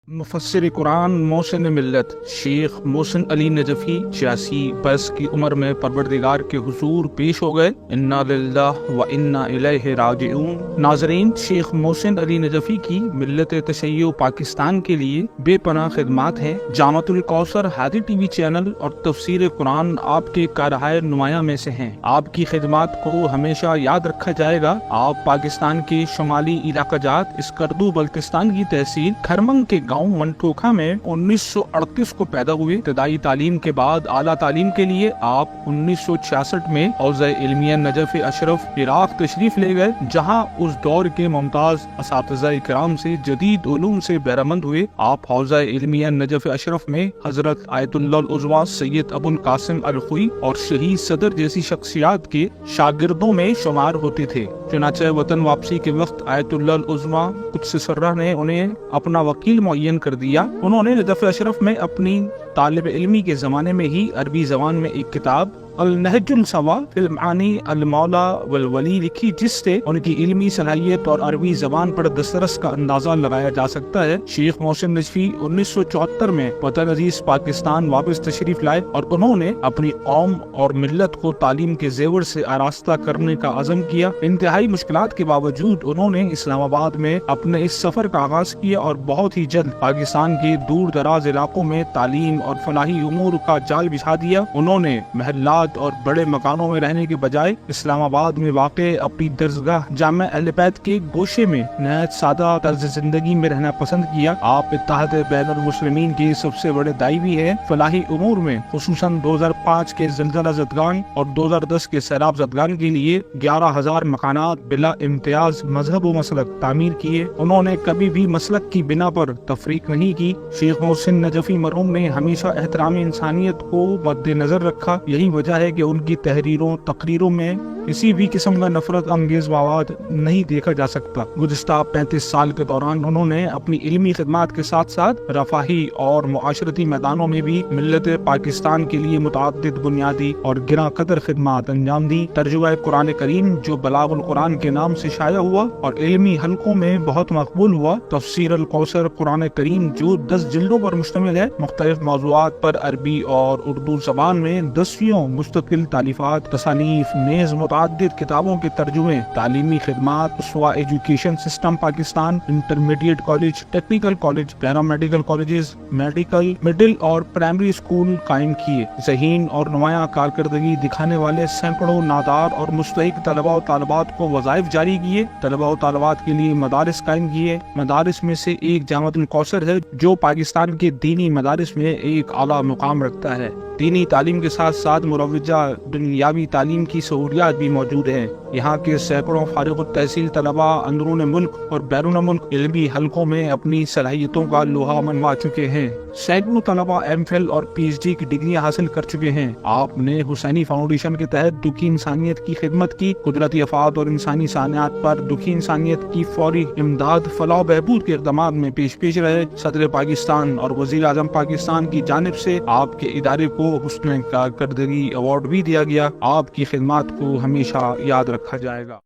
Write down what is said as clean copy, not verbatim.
मुफस्सिर कुरान मोहसिन मिल्लत शेख मोहसिन अली नजफी 86 बरस की उम्र में परवरदिगार के हुजूर पेश हो गए। इन्ना लिल्लाह व इन्ना इलैहि राजिऊन। नाज़रीन, शेख मोहसिन अली नजफी की मिल्लत तशय्युअ पाकिस्तान के लिए बेपनाह खिदमात हैं। जामतुल कौसर हादी टीवी चैनल और तफसीर कुरान आपके कारहाय नुमाया में से हैं। आपकी खिदमात को हमेशा याद रखा जाएगा। आप पाकिस्तान के शुमाली इलाकाजात स्कर्दू बल्तिस्तान की तहसील खरमंग के गांव मंटोखा में 1938 को पैदा हुए। इब्तदाई तालीम के बाद आला तालीम के लिए आप 1966 में हौज़ा इल्मिया नजफ अशरफ इराक तशरीफ ले गए, जहां उस दौर के मुमताज असातिज़ा किराम से जदीद उलूम से बहरामंद हुए। आप हौज़ा इल्मिया नजफ अशरफ में हजरत आयतुल्लाह उज़्मा सैयद अबुल कासिम अल खुई और शहीद सदर जैसी शख्सियात के शागिर्दों में शुमार होते थे। चुनांचे वतन वापसी के वक्त आयतुल्लाह उज़्मा कुद्स सर्रा ने उन्हें अपना वकील मुअय्यन कर दिया। उन्होंने नजफ अशरफ में अपनी तालिब इल्मी के ज़माने में ही अरबी ज़बान में एक किताब अल-नहजुल सवा फिल मानी अल-मौला वल वली लिखी, जिससे उनकी इल्मी सलाहियत और अरबी ज़बान पर दस्तरस का अंदाजा लगाया जा सकता है। शेख मोहसिन नजफी 1974 में वतन अजीज पाकिस्तान वापस तशरीफ लाए और उन्होंने अपनी कौम और मिल्लत को तालीम के जेवर से आरास्ता करने का अज़म किया। इंतहाई मुश्किलात के बावजूद उन्होंने इस्लामाबाद में अपने इस सफर का आगाज किया और बहुत ही जल्द पाकिस्तान के दूर दराज इलाकों में तालीम और फलाही उमूर का जाल बिछा दिया। उन्होंने महल्लात और बड़े मकानों में रहने के बजाय इस्लामाबाद में वाक़े अपनी दरसगाह जामे अहले बैत के गोशे में नहायत सादा तर्ज जिंदगी में रहना पसंद किया। आप इत्तेहाद बैनुल मुस्लिमीन के सबसे बड़े दाई भी हैं। फलाही उमूर में खुसूसन 2005 के ज़लज़ला ज़दगान और 2010 के सैलाब ज़दगान के लिए 11,000 मकानात बिला इम्तियाज मजहब व मसलक तामीर किए। उन्होंने कभी भी मसलक की बिना पर तफरीक नहीं की। शेख मोहसिन नजफी मरहूम ने हमेशा एहतराम इंसानियत को मद्देनजर रखा। यही वजह है कि उनकी तहरीरों तकरीरों में किसी भी किस्म का नफरत अंगेज मवाद नहीं देखा जा सकता। गुज़िश्ता 35 साल के दौरान उन्होंने अपनी इल्मी खिदमात के साथ साथ रफाही और मुआशरती मैदानों में भी मिल्लत पाकिस्तान के लिए मुतअद्दिद बुनियादी और गिरा कदर खिदमात अंजाम दी। तर्जुमा कुरान करीम जो बलागुल कुरान के नाम से शाया हुआ और इल्मी हलकों में बहुत मकबूल हुआ। तफसीर अल कौसर कुरान करीम जो 10 जिल्दों पर मुश्तमिल है। मुख्तलिफ मौज़ूआत पर अरबी और उर्दू ज़बान में 10 मुस्तकिल तालीफात, तसानीफ, नेज़ मुतअद्दिद किताबों के तर्जुमे, तालीमी खिदमात, उसवा education system Pakistan, intermediate college, technical college, paramedical colleges, medical, middle और प्राइमरी स्कूल कायम किए। ज़हीन और नुमाया कारकर्दगी दिखाने वाले सैकड़ों नादार और मुस्तहिक तलबा और तालिबात को वज़ाइफ जारी किए। तलबा और तालिबात के लिए मदारिस कायम किए। मदारिस में से एक जामतुल कौसर है जो पाकिस्तान के दीनी मदारिस में एक आला मुकाम रखता है। दीनी तालीम के साथ साथ मुरव्वजा दुनियावी तालीम की सहूलियात भी मौजूद हैं। यहाँ के सैकड़ों फारिग तहसील तलबा अंदरून मुल्क और बैरून मुल्क इल्मी हलकों में अपनी सलाहियतों का लोहा मनवा चुके हैं। सैकड़ों तलबा एमफिल और पीएचडी की डिग्रियां हासिल कर चुके हैं। आपने हुसैनी फाउंडेशन के तहत दुखी इंसानियत की खिदमत की। कुदरती आफात और इंसानी सानियात पर दुखी इंसानियत की फौरी इमदाद, फलाह बहबूद के इक़दामात में पेश रहे। सदर पाकिस्तान और वज़ीर आज़म पाकिस्तान की जानिब से आपके इदारे को हुस्न कारकर्दगी अवार्ड भी दिया गया। आपकी खिदमात को हमेशा याद रखा जाएगा।